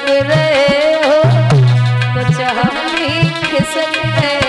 रहे हो कुछ हम भी खिसक रहे।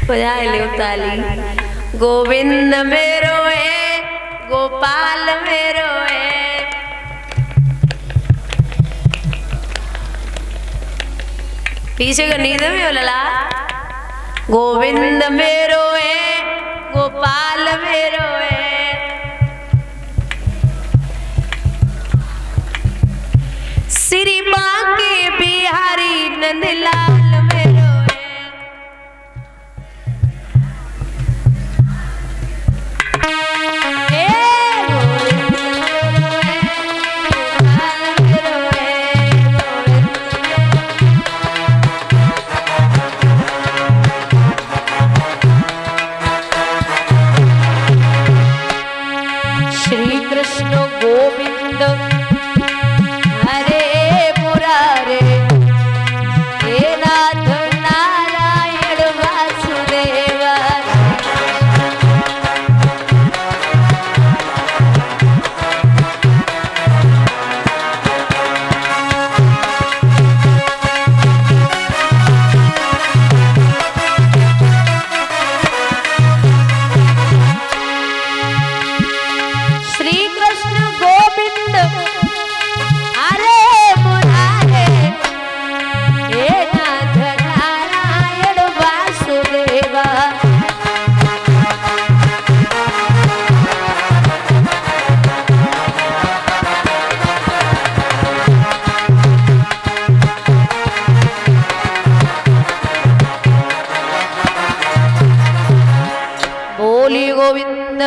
बजाए ले ताली। गोविंद मेरो है गोपाल मेरो है। पीछे का नींद में हो लला। गोविंद मेरो है गोपाल मेरो है। श्री बांके बिहारी नंदलाल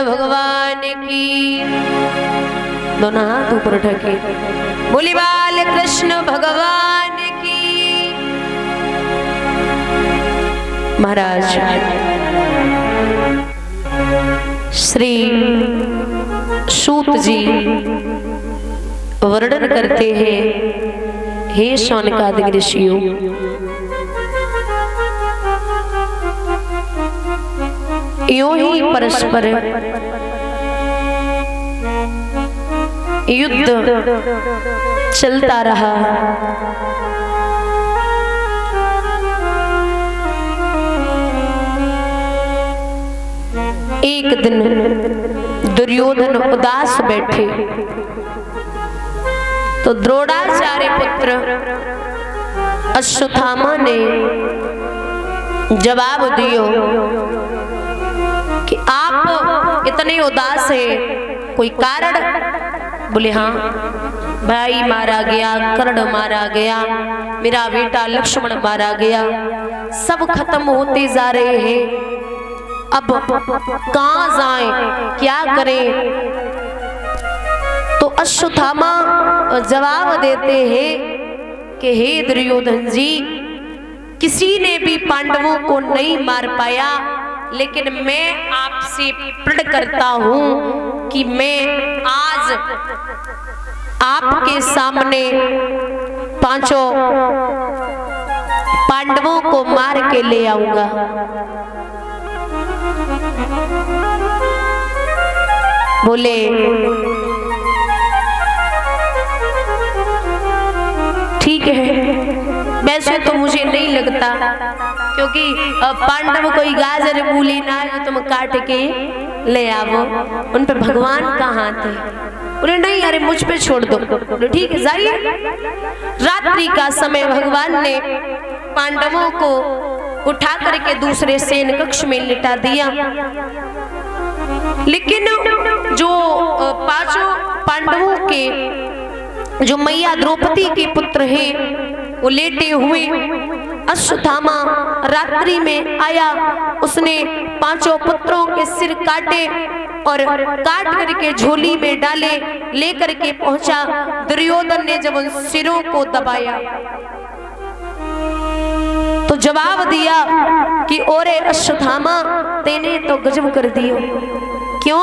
भगवान की। दोनों हाथ ऊपर उठाके बोली बाल कृष्ण भगवान की। महाराज श्री सूत जी वर्णन करते हैं, हे शौनकादिक ऋषियों, यूं ही परस्पर युद्ध चलता रहा। एक दिन दुर्योधन उदास बैठे तो द्रोणाचार्य पुत्र अश्वत्थामा ने जवाब दियो कि आप इतने उदास है, कोई कारण? बोले हाँ भाई मारा गया, कर्ण मारा गया, मेरा बेटा लक्ष्मण मारा गया, सब खत्म होते जा रहे हैं। अब कहां जाएं, क्या करें? तो अश्वत्थामा जवाब देते हैं कि हे दुर्योधन जी, किसी ने भी पांडवों को नहीं मार पाया, लेकिन मैं आपसे प्रण करता हूं कि मैं आज आपके सामने पांचों पांडवों को मार के ले आऊंगा। बोले ठीक है, वैसे तो मुझे नहीं लगता, क्योंकि पांडव कोई गाजर मूली ना जो तुम काट के ले आओ, उन पे भगवान का हाथ है। बोले नहीं, अरे मुझ पे छोड़ दो। बोले ठीक है, जाइए। रात्रि का समय भगवान ने पांडवों को उठा करके दूसरे सेन कक्ष में लिटा दिया, लेकिन जो पांचों पांडवों के जो मैया द्रौपदी के पुत्र हैं वो लेटे हुए। अश्वत्थामा रात्रि में आया, उसने पांचों पुत्रों के सिर काटे और काट करके झोली में डाले, लेकर के पहुंचा। दुर्योधन ने जब उन सिरों को दबाया तो जवाब दिया कि ओरे अश्वत्थामा, तेने तो गजब कर दियो। क्यों?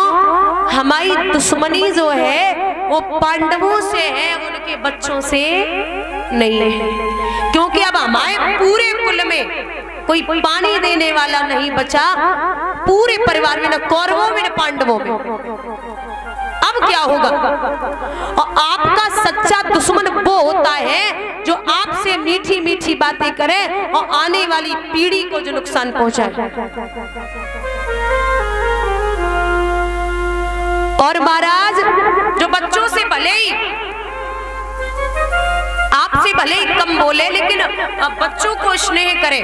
हमारी दुश्मनी जो है वो पांडवों से है, उनके बच्चों से नहीं है, क्योंकि अब हमारे पूरे कुल में कोई पानी देने वाला नहीं बचा, पूरे परिवार में, न कौरवों में न पांडवों में। अब क्या होगा? और आपका सच्चा दुश्मन वो होता है जो आपसे मीठी मीठी बातें करे और आने वाली पीढ़ी को जो नुकसान पहुंचाए। और महाराज, जो बच्चों से भले ही आपसे भले ही कम बोले, लेकिन अब बच्चों को स्नेह करे,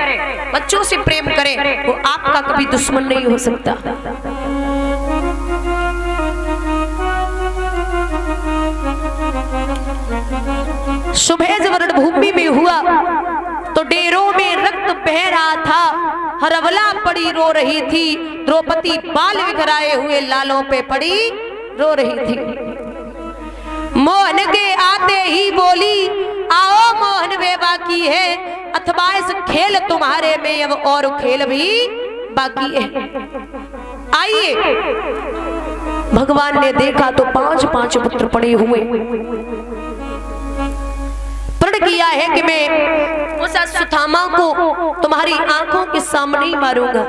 बच्चों से प्रेम करे, वो आपका कभी दुश्मन नहीं हो सकता। सुबह जब रणभूमि में हुआ तो डेरों में रक्त बह रहा था, हरवला पड़ी रो रही थी, द्रौपदी बाल बिखराए हुए लालों पे पड़ी रो रही थी। मोहन के आते ही बोली, आओ मोहन वे बाकी है, अथवा इस खेल तुम्हारे में अब और खेल भी बाकी है, आइए। भगवान ने देखा तो पांच पांच पुत्र पड़े हुए। प्रण किया है कि मैं उस अश्वत्थामा को तुम्हारी आंखों के सामने ही मारूंगा।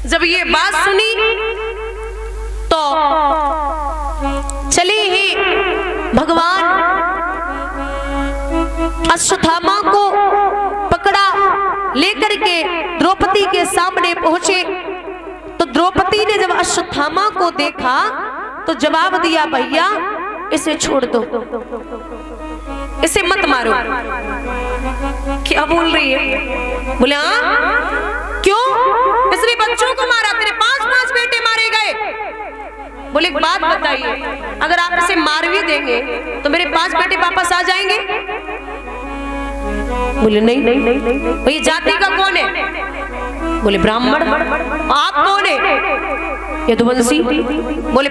जब ये बात सुनी तो चली ही भगवान अश्वत्थामा को पकड़ा, लेकर के द्रौपदी के सामने पहुंचे। तो द्रौपदी ने जब अश्वत्थामा को देखा तो जवाब दिया, भैया इसे छोड़ दो, इसे मत मारो। क्या बोल रही है? बोले हाँ, क्यों? इसने बच्चों को मारा, तेरे 5-5 बेटे मारे गए। बोले एक बात बताइए, अगर आप इसे मार भी देंगे तो मेरे 5 बेटे वापस आ जाएंगे? बोले नहीं। ये जाति का कौन है? बोले ब्राह्मण। आप कौन है? यदुवंशी। बोले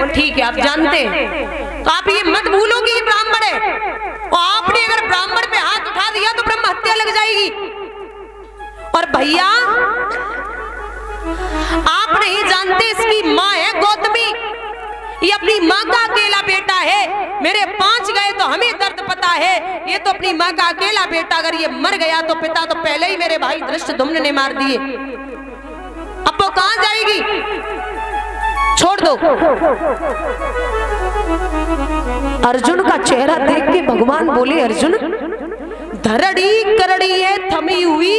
ठीक है, आप जानते हैं, तो आप ये मत भूलो कि ये ब्राह्मण है, और आपने अगर ब्राह्मण पे हाथ उठा दिया तो ब्रह्म हत्या लग जाएगी। और भैया आप नहीं जानते, इसकी माँ है गौतमी, ये अपनी माँ का अकेला बेटा है। मेरे 5 गए तो हमें दर्द पता है, ये तो अपनी माँ का अकेला बेटा, अगर ये मर गया तो पिता तो पहले ही मेरे भाई धृष्टद्युम्न ने मार दिए, अब वो कहां जाएगी? छोड़ दो। अर्जुन का चेहरा देख के भगवान बोले, अर्जुन धरड़ी करड़ी है थमी हुई,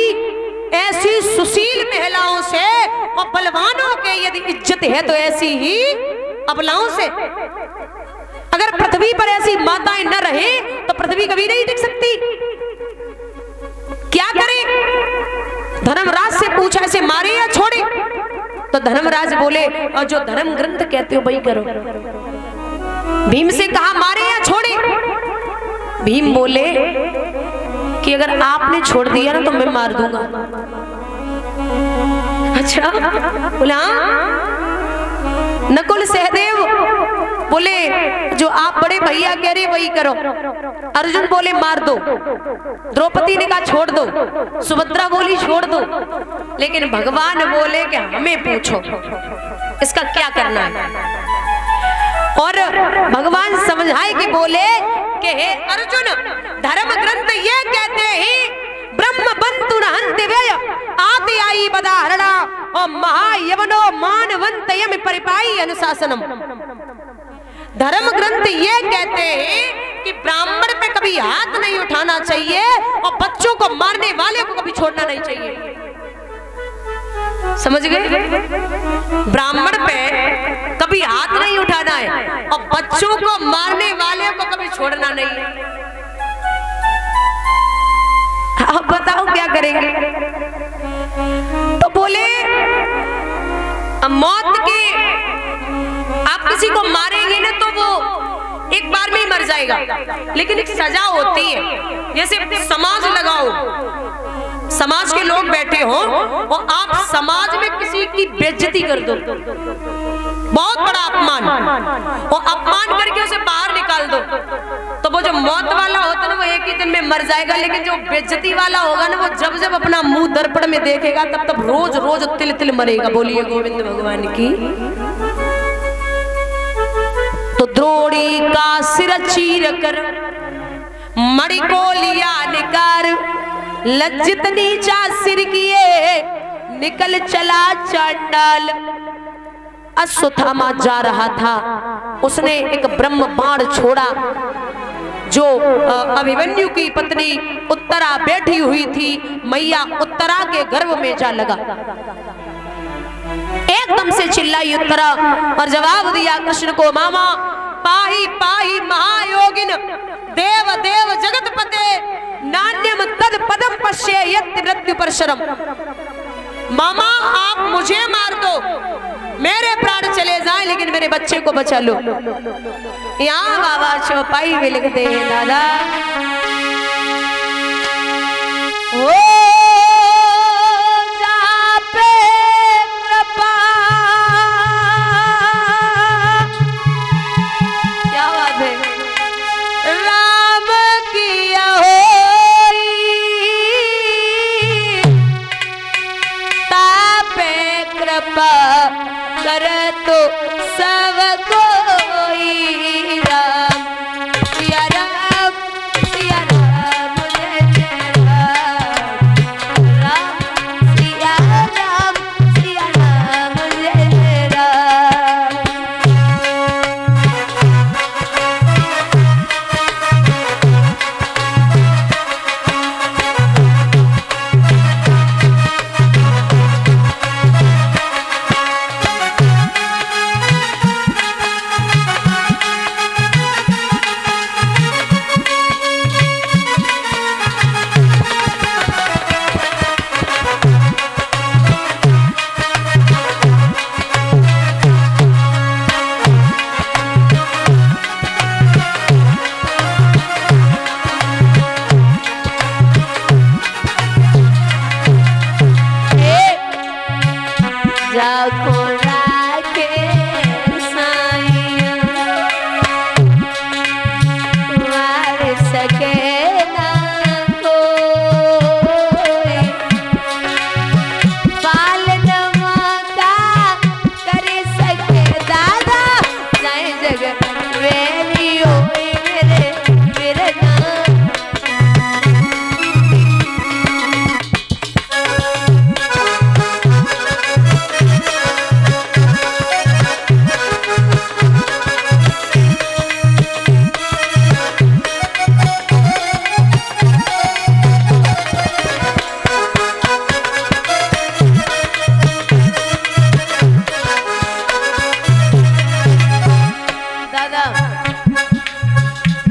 ऐसी सुशील महिलाओं से और बलवानों के यदि इज्जत है तो ऐसी ही अबलाओं से। अगर पृथ्वी पर ऐसी माताएं न रहे तो पृथ्वी कभी नहीं टिक सकती। क्या करें? धर्मराज से पूछा, ऐसे मारे या छोड़े? तो धर्मराज बोले, और जो धर्म ग्रंथ कहते हो वही करो। भीम से कहा, मारे या छोड़े? भीम बोले कि अगर आपने छोड़ दिया ना तो मैं मार दूंगा। अच्छा बोला नकुल सहदेव बोले जो आप बड़े भैया कह रहे वही करो। अर्जुन बोले मार दो, द्रौपदी ने कहा छोड़ दो, सुभद्रा बोली छोड़ दो, लेकिन भगवान बोले कि हमें पूछो इसका क्या करना है। और भगवान समझाए कि बोले कि हे अर्जुन, धर्म ग्रंथ ये कहते हैं ब्रह्म बंतु नहंति व्यय आदि आई बदाहरणा और महायवनो मानवंत यम परिपाई अनुशासनम। धर्म ग्रंथ ये कहते हैं कि ब्राह्मण पे कभी हाथ नहीं उठाना चाहिए और बच्चों को मारने वाले को कभी छोड़ना नहीं चाहिए। समझ गए? ब्राह्मण पे कभी हाथ नहीं उठाना है और बच्चों को मारने वाले को कभी छोड़ना नहीं है। अब बताओ क्या करेंगे? तो बोले मौत की, आप किसी को मारेंगे ना तो वो एक बार में ही मर जाएगा, लेकिन एक सजा होती है। जैसे समाज लगाओ, समाज के लोग बैठे हो और आप समाज में किसी की बेइज्जती कर दो, बहुत बड़ा अपमान, और अपमान करके उसे बाहर निकाल दो, तो वो जो मौत वाला होता है ना वो एक ही दिन में मर जाएगा, लेकिन जो बेइज्जती वाला होगा ना वो जब जब अपना मुंह दर्पण में देखेगा तब तब रोज रोज तिल तिल मरेगा। बोलिए गोविंद भगवान की। तो द्रोणी का सिर चीर कर मणि को लिया निकार, लज्जित नीचा सिर किए निकल चला चांडाल। अश्वत्थामा जा रहा था, उसने एक ब्रह्म बाण छोड़ा। जो अभिमन्यु की पत्नी उत्तरा बैठी हुई थी, मैया उत्तरा के गर्भ में जा लगा। एकदम से चिल्लाई उत्तरा और जवाब दिया कृष्ण को, मामा पाही पाही महायोगिन देव देव जगतपते नान्यम तद पदम पश्येयत् मृत्यु परशरम। मामा आप मुझे मार दो, मेरे प्राण चले जाए, लेकिन मेरे बच्चे को बचा लो। यहाँ बाबा चौपाई में लिखते हैं दादा, ओ जापे कृपा, क्या बात है, राम किया होई तापे कृपा कर तो सब कोई। राम सिया राम सिया राम जय जय राम, राम सिया राम जय जय राम।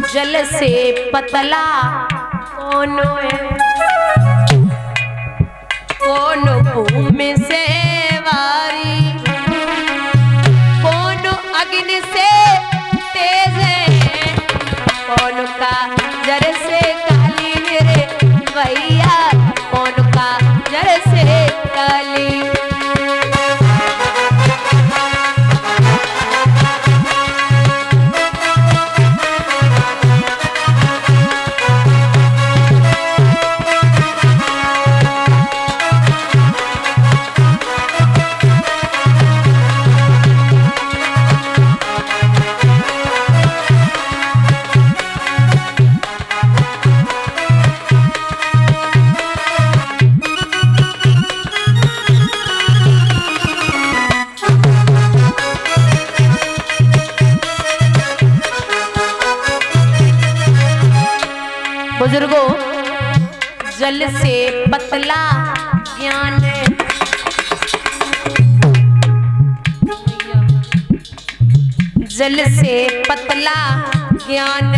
जल से पतला कौन है, कौन भूमि से वारी, कौन अग्नि से तेज है, कौन का जर से काली मेरे भैया, कौन का जर से काली। बुजुर्गों, जल से पतला ज्ञान, जल से पतला ज्ञान,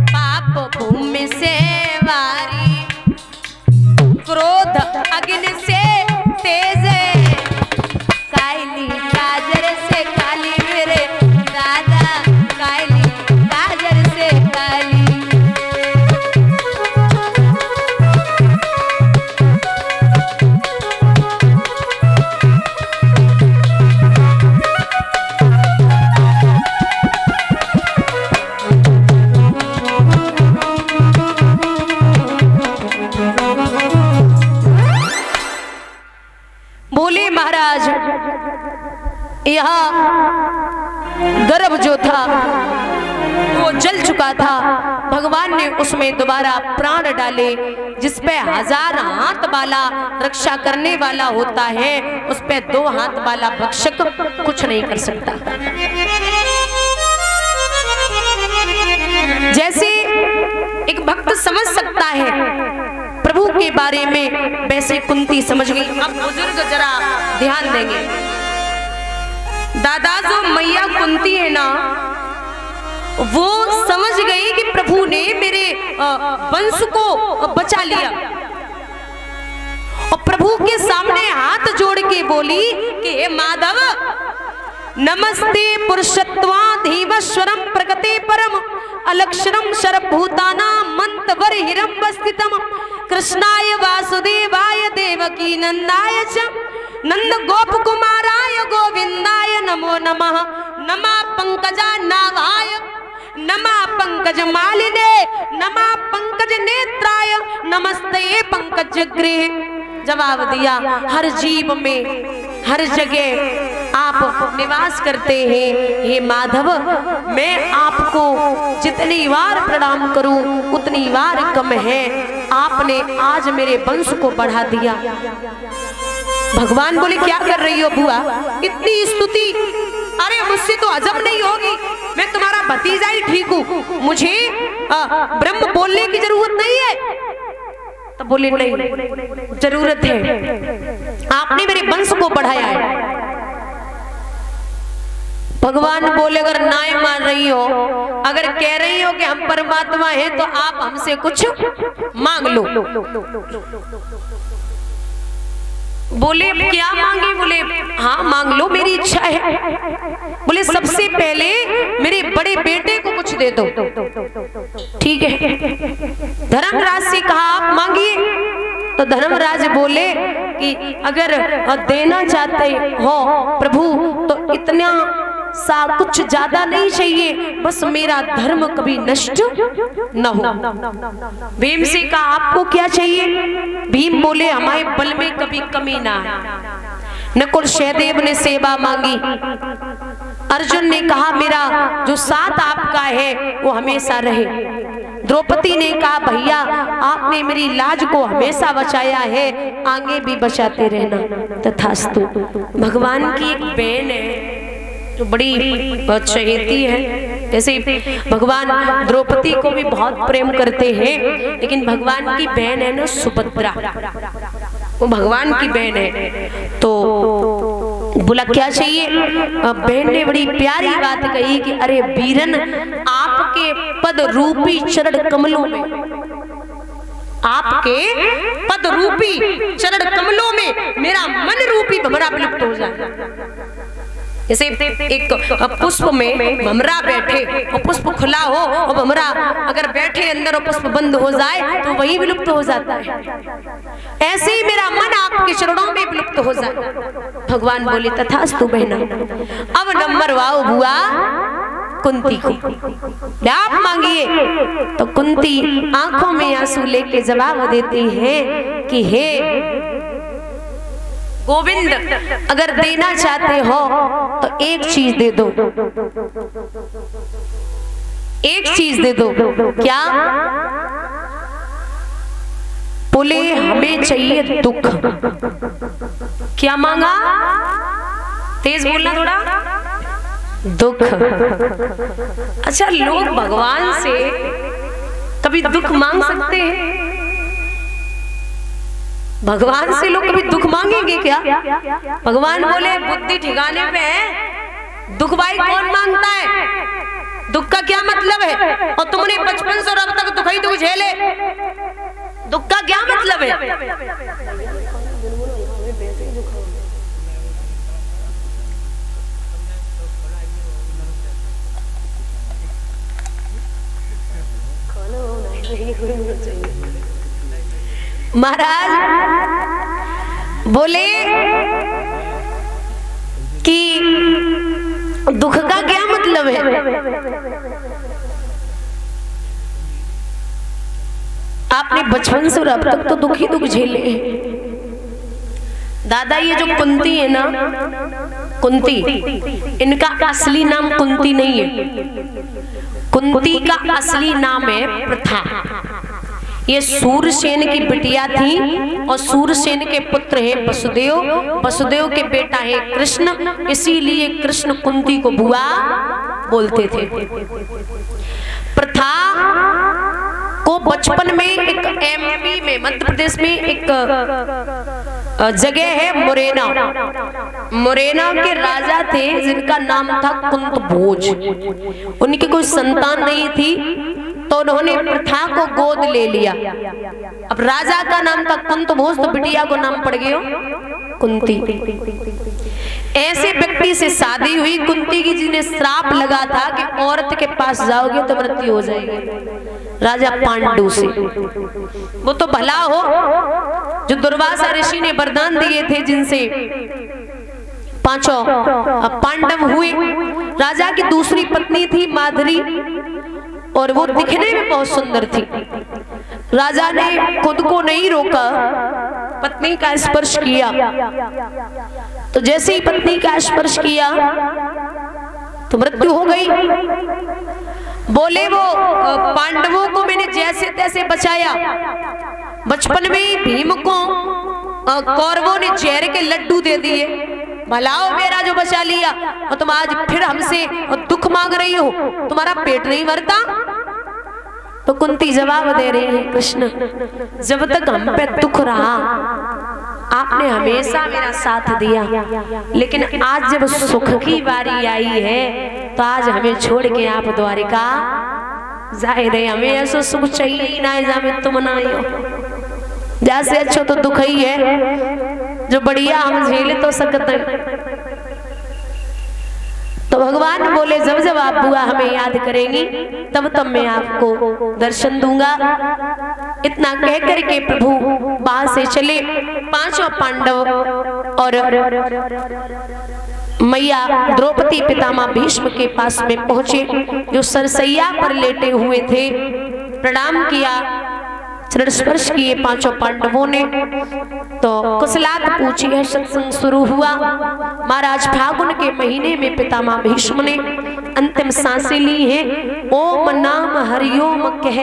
पाप भूमि से वारी, क्रोध अग्नि से तेज, काली काजर से काली मेरे दादा, काली काजर से काली। बोले महाराज, यहाँ गर्भ जो था वो जल चुका था, भगवान ने उसमें दोबारा प्राण डाले, जिस पे 1000 हाथ वाला रक्षा करने वाला होता है, उस पे 2 हाथ वाला भक्षक कुछ नहीं कर सकता। जैसे एक भक्त समझ सकता है प्रभु के बारे में, वैसे कुंती समझ गई। अब बुजुर्ग जरा ध्यान देंगे, दादा जो मैया कुंती है ना, वो समझ गई कि प्रभु ने मेरे वंश को बचा लिया, और प्रभु के सामने हाथ जोड़ के बोली कि हे माधव, नमस्ते पुरुषत्वाधीवश्वरम प्रगते परम अलक्षरम सर्वभूतानां मंतवर हिरण्यस्थितम कृष्णाय वासुदेवाय देवकी नंदाय च नंद गोप कुमाराय गोविंदाय नमो नमः। नमः पंकजा नाभाय, नमः पंकज मालिने, नमः पंकज नेत्राय, नमस्ते पंकज गृह। जवाब दिया, हर जीव में हर जगह आप निवास करते हैं, हे माधव, मैं आपको जितनी बार प्रणाम करूं उतनी बार कम है, आपने आज मेरे वंश को बढ़ा दिया। भगवान बोले, क्या कर रही हो बुआ, इतनी स्तुति, अरे मुझसे तो हजम नहीं होगी, मैं तुम्हारा भतीजा ही ठीक हूँ, मुझे ब्रह्म बोलने की जरूरत नहीं है। तो बोले, नहीं जरूरत है, आपने मेरे वंश को बढ़ाया है। भगवान बोले, अगर नाय मान रही हो, अगर कह रही हो कि हम परमात्मा हैं, तो आप हमसे कुछ मांग लो। बोले, क्या मांगे? बोले, हाँ मांग लो, मेरी इच्छा है। बोले, सबसे पहले मेरे बड़े बेटे को कुछ दे दो। ठीक है। धर्मराज से कहा, आप मांगिए। तो धर्मराज बोले कि अगर देना चाहते हो प्रभु, तो इतना सा कुछ ज्यादा नहीं चाहिए, बस मेरा धर्म कभी नष्ट न हो। भीम से कहा, आपको क्या चाहिए? भीम बोले, हमारे बल में कभी कमी ना आए। नकुल सहदेव ने सेवा मांगी। अर्जुन ने कहा, मेरा जो साथ आपका है वो हमेशा रहे। द्रौपदी ने कहा, भैया आपने मेरी लाज को हमेशा बचाया है, आगे भी बचाते रहना। तथास्तु। भगवान की एक बहन है जो बड़ी बहुत चहेती है, जैसे भगवान द्रौपदी को भी बहुत प्रेम करते हैं, लेकिन भगवान की बहन है ना सुभद्रा, वो भगवान की बहन है। तो बोला, क्या चाहिए? बहन ने बड़ी प्यारी बात कही कि अरे वीरन, आपके पद रूपी चरण कमलों में, आपके पद रूपी चरण कमलों में मेरा मन रूपी भंवरा विलुप्त हो जाए। जैसे एक पुष्प में भंवरा बैठे और पुष्प खुला हो, और भंवरा अगर बैठे अंदर और पुष्प बंद हो जाए तो वही विलुप्त हो जाता है। ऐसे ही मेरा मन आपके चरणों में विलुप्त हो जाए। भगवान बोले, तथास्तु बहना। अब नंबर वाओ बुआ कुंती को, आप मांगिए। तो कुंती आंखों में आंसू लेके जवाब देती है कि हे गोविंद, अगर देना चाहते हो तो एक चीज दे दो, एक चीज दे दो। क्या? बोले, हमें चाहिए दुख। क्या मांगा? तेज बोलना थोड़ा। दुख। अच्छा, लोग भगवान से कभी दुख मांग सकते हैं? भगवान से लोग कभी दुख मांगेंगे क्या? भगवान बोले बुद्धि ठिकाने पे है, दुख भाई कौन मांगता है? दुख का क्या मतलब है? और तुमने बचपन से और अब तक दुख ही दुख झेले, दुख का क्या मतलब है? महाराज बोले कि दुख का क्या मतलब है? आपने बचपन से और अब तक तो दुख ही दुख झेले हैं। दादा ये जो कुंती है ना, कुंती, इनका असली नाम कुंती नहीं है। कुंती का असली नाम है प्रथा। ये सूरसेन की बिटिया थी और सूरसेन के पुत्र है वसुदेव, वसुदेव के बेटा है कृष्ण, इसीलिए कृष्ण कुंती को बुआ बोलते थे। प्रथा को बचपन में एक एमपी में, मध्य प्रदेश में एक जगह है मुरैना, मुरैना के राजा थे जिनका नाम था कुंत भोज। उनकी कोई संतान नहीं थी तो उन्होंने प्रथा को गोद ले लिया। अब राजा का नाम था कुंत भोज तो बिटिया को नाम पड़ गया कुंती। ऐसे व्यक्ति से शादी हुई कुंती की, जिन्हें श्राप लगा था कि औरत के पास जाओगे तो मृत्यु हो जाएगी, राजा पांडु से। वो तो भला हो जो दुर्वासा ऋषि ने वरदान दिए थे, जिनसे पांचों पांडव हुए। राजा की दूसरी पत्नी थी माधुरी और वो दिखने में बहुत सुंदर थी। राजा ने खुद को नहीं रोका, पत्नी का स्पर्श किया। तो जैसे ही पत्नी का स्पर्श किया तो मृत्यु हो गई। बोले वो पांडवों को मैंने जैसे तैसे बचाया। बचपन में भीम को कौरवों ने जहर के लड्डू दे दिए, भलाओ मेरा जो बचा लिया, और तुम आज फिर हमसे दुख मांग रही हो, तुम्हारा पेट नहीं भरता? तो कुंती जवाब दे रही है, कृष्ण जब तक हम पे दुख रहा आपने हमेशा मेरा साथ दिया, लेकिन आज जब सुख की बारी आई है तो आज हमें छोड़ के आप द्वारिका जाए रहे। हमें ऐसा सुख चाहिए ही ना, जामे तुम ना आयो। जैसे अच्छा तो दुख ही है, जो बढ़िया हम झेले तो सकते हैं। तो भगवान बोले जब जब आप बुआ हमें याद करेंगी तब तब मैं आपको दर्शन दूंगा। इतना कह करके प्रभु वहां से चले। पांचों पांडव और मैया द्रौपदी पितामह भीष्म के पास में पहुंचे, जो सरसैया पर लेटे हुए थे। प्रणाम किया, चरण स्पर्श किए पांचों पांडवों ने। तो कुशलात पूछी है, सत्संग शुरू हुआ। महाराज फागुन के महीने में पितामह भीष्म ने अंतिम सांसें ली हैं। ओम नाम हरिओम कह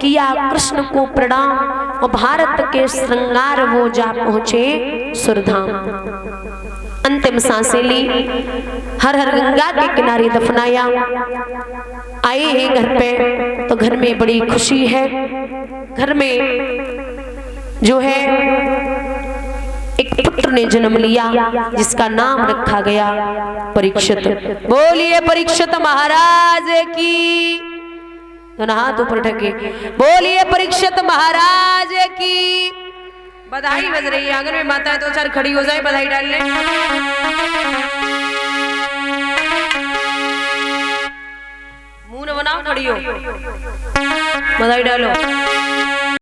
किया कृष्ण को प्रणाम, और भारत के श्रृंगार वो जा पहुंचे सुरधाम। अंतिम सांसें ली, हर हर गंगा के किनारे दफनाया। आए हैं घर पे तो घर में बड़ी खुशी है। घर में जो है एक पुत्र ने जन्म लिया, जिसका नाम रखा गया परीक्षित। बोलिए परीक्षित महाराज की। दोनों हाथ ऊपर ढके, बोलिए परीक्षित महाराज की। बधाई बज रही है। आंगन में माता है तो चार खड़ी हो जाए, बधाई डाल ले। मुंह न बनाओ, खड़ी हो, बधाई डालो।